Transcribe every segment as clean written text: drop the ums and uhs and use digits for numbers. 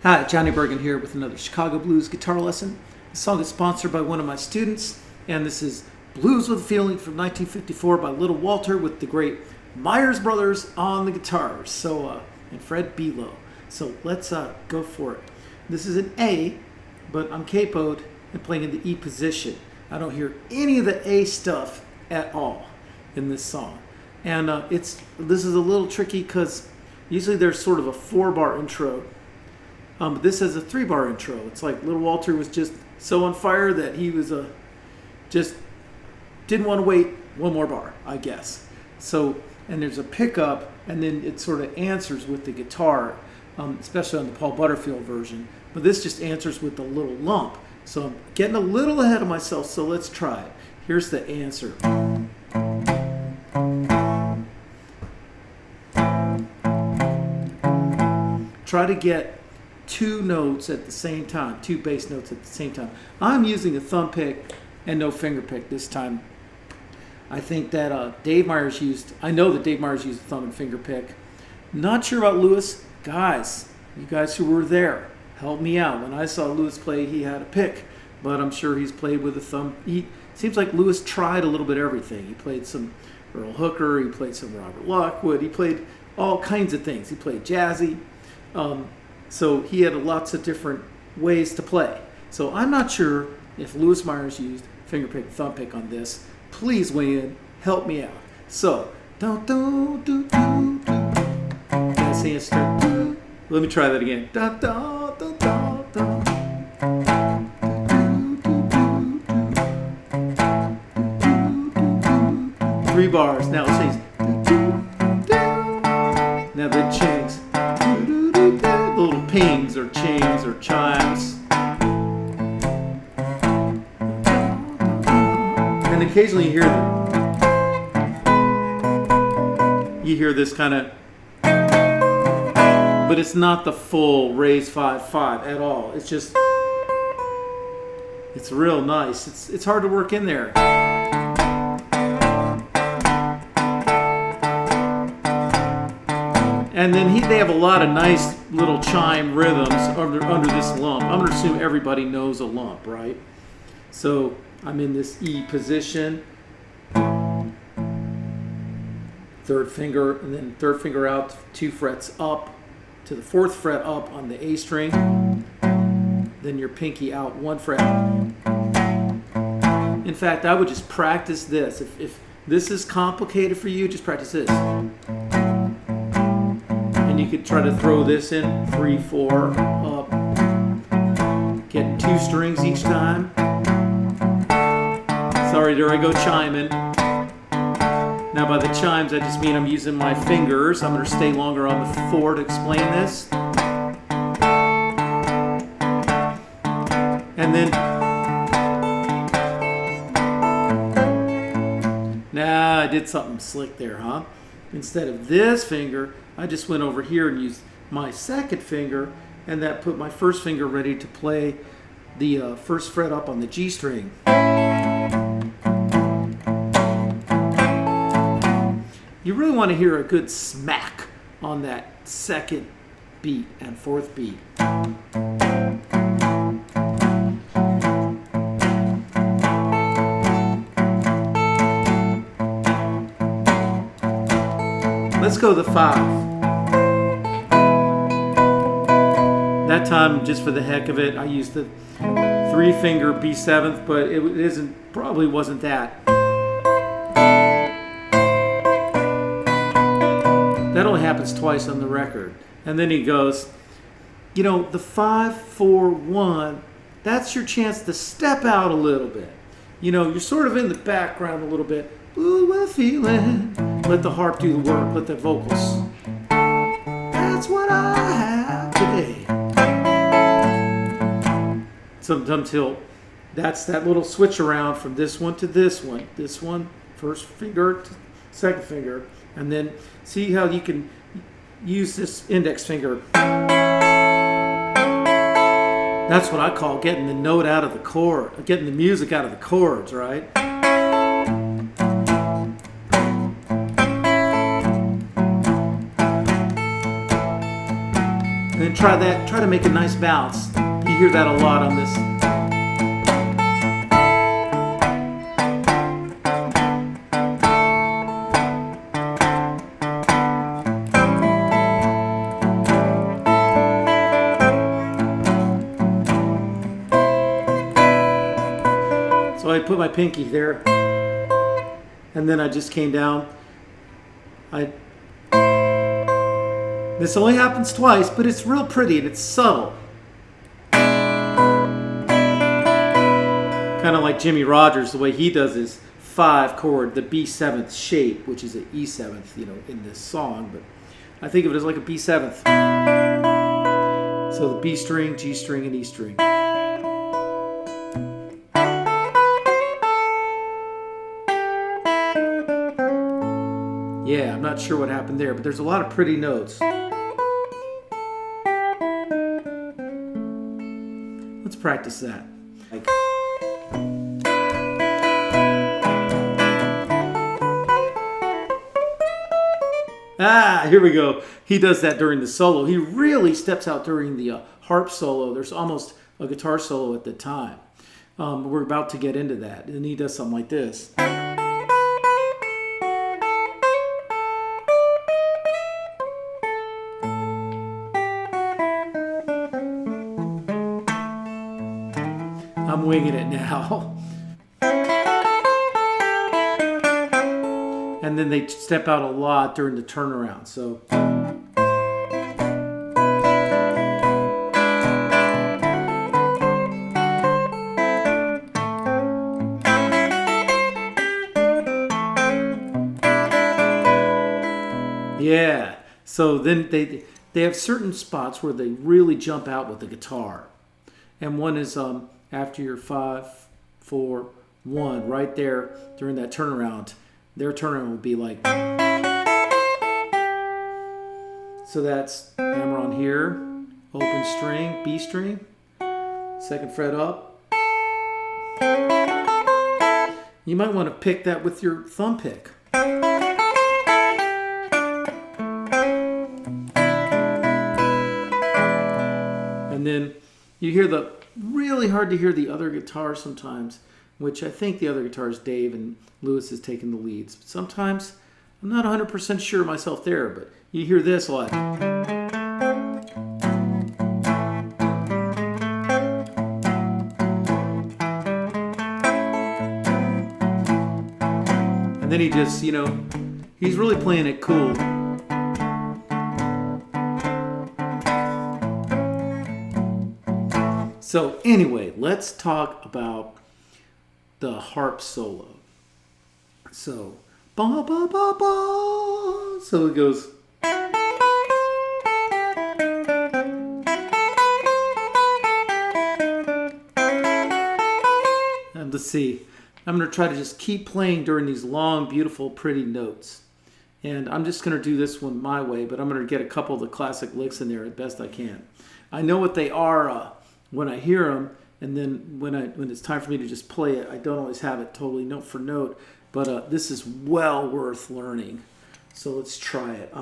Hi, Johnny Burgin here with another Chicago Blues guitar lesson. This song is sponsored by one of my students, and this is Blues with a Feeling from 1954 by Little Walter with the great Myers Brothers on the guitars, and Fred Below. So let's go for it. This is an A, but I'm capoed and playing in the E position. I don't hear any of the A stuff at all in this song. And this is a little tricky because usually there's sort of a 4-bar intro. But this has a 3-bar intro. It's like Little Walter was just so on fire that he was just didn't want to wait one more bar, I guess. So, and there's a pickup, and then it sort of answers with the guitar, especially on the Paul Butterfield version. But this just answers with a little lump. So I'm getting a little ahead of myself, so let's try it. Here's the answer. Try to get 2 notes at the same time, 2 bass notes at the same time. I'm using a thumb pick and no finger pick this time. I think that I know that Dave Myers used a thumb and finger pick. Not sure about Lewis. Guys, you guys who were there, help me out. When I saw Lewis play, he had a pick, but I'm sure he's played with a thumb. He seems like Lewis tried a little bit of everything. He played some Earl Hooker, he played some Robert Lockwood, he played all kinds of things. He played jazzy. So he had lots of different ways to play. So I'm not sure if Lewis Myers used finger pick, thumb pick on this. Please weigh in, help me out. So, let me try that again. 3 bars. Now it says. Now the chings. Little pings or chings or chimes. And occasionally you hear this kind of, but it's not the full raise 5/5 at all. It's just, it's real nice. It's hard to work in there. And then they have a lot of nice little chime rhythms under this lump. I'm going to assume everybody knows a lump, right? So I'm in this E position, 3rd finger, and then 3rd finger out, 2 frets up to the 4th fret up on the A string. Then your pinky out 1 fret. In fact, I would just practice this. If this is complicated for you, just practice this. And you could try to throw this in 3, 4, up. Getting 2 strings each time. Sorry, there I go chiming. Now by the chimes, I just mean I'm using my fingers. I'm going to stay longer on the 4 to explain this. And then, now I did something slick there, huh? Instead of this finger, I just went over here and used my 2nd finger, and that put my 1st finger ready to play the 1st fret up on the G string. You really want to hear a good smack on that 2nd beat and 4th beat. Let's go the 5. That time, just for the heck of it, I used the 3-finger B7th, but it probably wasn't that. That only happens twice on the record. And then he goes, the 5, 4, 1, that's your chance to step out a little bit. You're sort of in the background a little bit. Ooh, what a feeling. Let the harp do the work, let the vocals. That's what I have today. Sometimes that's that little switch around from this one to this one. This one, 1st finger to 2nd finger. And then see how you can use this index finger. That's what I call getting the note out of the chord, getting the music out of the chords, right? then try that. Try to make a nice bounce. You hear that a lot on this. So I put my pinky there, and then I just came down. This only happens twice, but it's real pretty and it's subtle. Kind of like Jimmy Rogers, the way he does his 5 chord, the B7th shape, which is an E7th, in this song, but I think of it as like a B7th. So the B string, G string, and E string. Yeah, I'm not sure what happened there, but there's a lot of pretty notes. Let's practice that. Here we go. He does that during the solo. He really steps out during the harp solo. There's almost a guitar solo at the time. We're about to get into that. And he does something like this. I'm winging it now. And then they step out a lot during the turnaround. So yeah. So then they have certain spots where they really jump out with the guitar. And one is after your 5, 4, 1, right there during that turnaround. Their turnaround would be like, so that's hammer on here, open string, B string, 2nd fret up. You might want to pick that with your thumb pick. And then you hear really hard to hear the other guitar sometimes, which I think the other guitar is Dave and Lewis is taking the leads. But sometimes I'm not 100% sure myself there, but you hear this a lot. And then he just, he's really playing it cool. So anyway, let's talk about the harp solo. So, ba ba ba ba. So it goes. And let's see. I'm going to try to just keep playing during these long, beautiful, pretty notes. And I'm just going to do this one my way, but I'm going to get a couple of the classic licks in there as best I can. I know what they are when I hear them. And then when it's time for me to just play it, I don't always have it totally note for note. But this is well worth learning. So let's try it.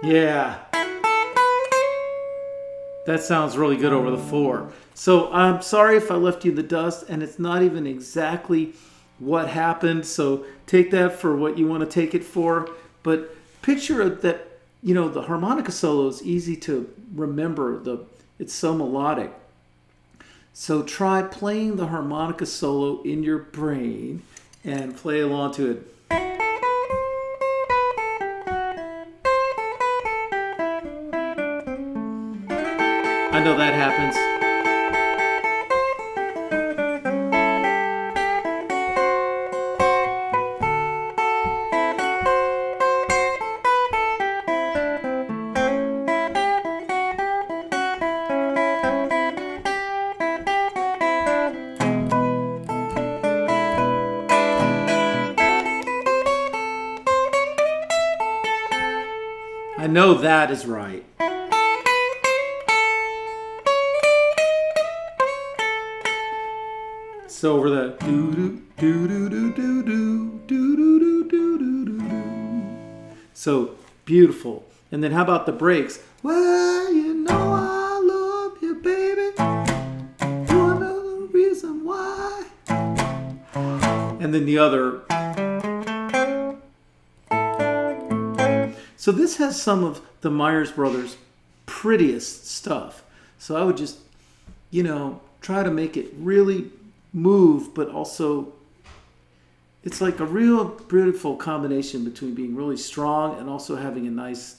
Yeah. That sounds really good over the 4. So I'm sorry if I left you in the dust, and it's not even exactly what happened. So take that for what you want to take it for. But picture that, the harmonica solo is easy to remember. It's so melodic. So try playing the harmonica solo in your brain and play along to it. know that happens. I know that is right. So over the do do do do do do do do do do do do do. So beautiful. And then how about the breaks? Well, you know I love you, baby. You know the reason why. And then the other. So this has some of the Myers Brothers' prettiest stuff. So I would just, try to make it really move, but also it's like a real beautiful combination between being really strong and also having a nice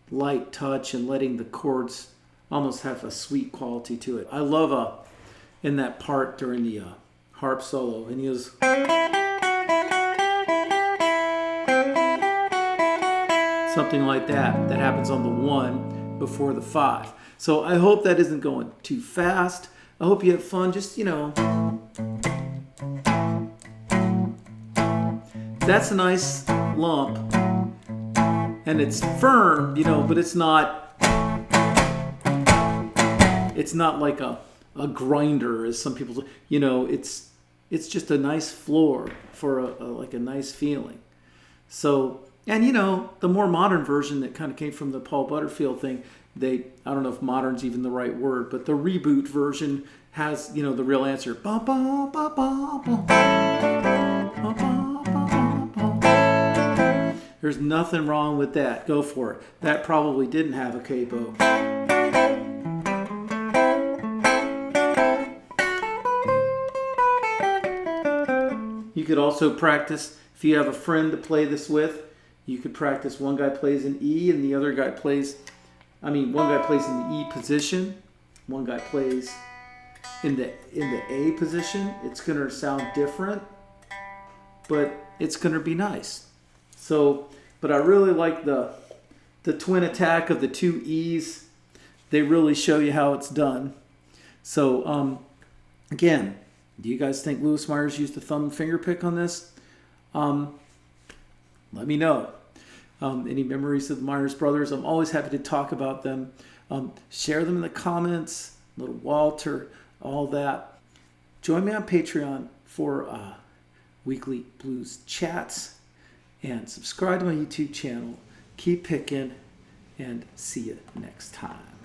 light touch and letting the chords almost have a sweet quality to it. I love in that part during the harp solo, and he goes... something like that. That happens on the 1 before the 5. So I hope that isn't going too fast. I hope you have fun. Just, that's a nice lump. And it's firm, but it's not like a grinder, as some people, it's just a nice floor for like a nice feeling. So, and the more modern version that kind of came from the Paul Butterfield thing, I don't know if modern's even the right word, but the reboot version has, the real answer. Ba, ba, ba, ba, ba. Ba, ba, ba, ba, ba. There's nothing wrong with that. Go for it. That probably didn't have a capo. You could also practice, if you have a friend to play this with, you could practice one guy plays in E and the other guy plays, one guy plays in the E position, one guy plays in the A position. It's going to sound different, but it's going to be nice. So, but I really like the twin attack of the 2 E's. They really show you how it's done. So, again, do you guys think Louis Myers used a thumb and finger pick on this? Let me know. Any memories of the Myers Brothers? I'm always happy to talk about them. Share them in the comments. Little Walter, all that. Join me on Patreon for weekly blues chats. And subscribe to my YouTube channel. Keep picking. And see you next time.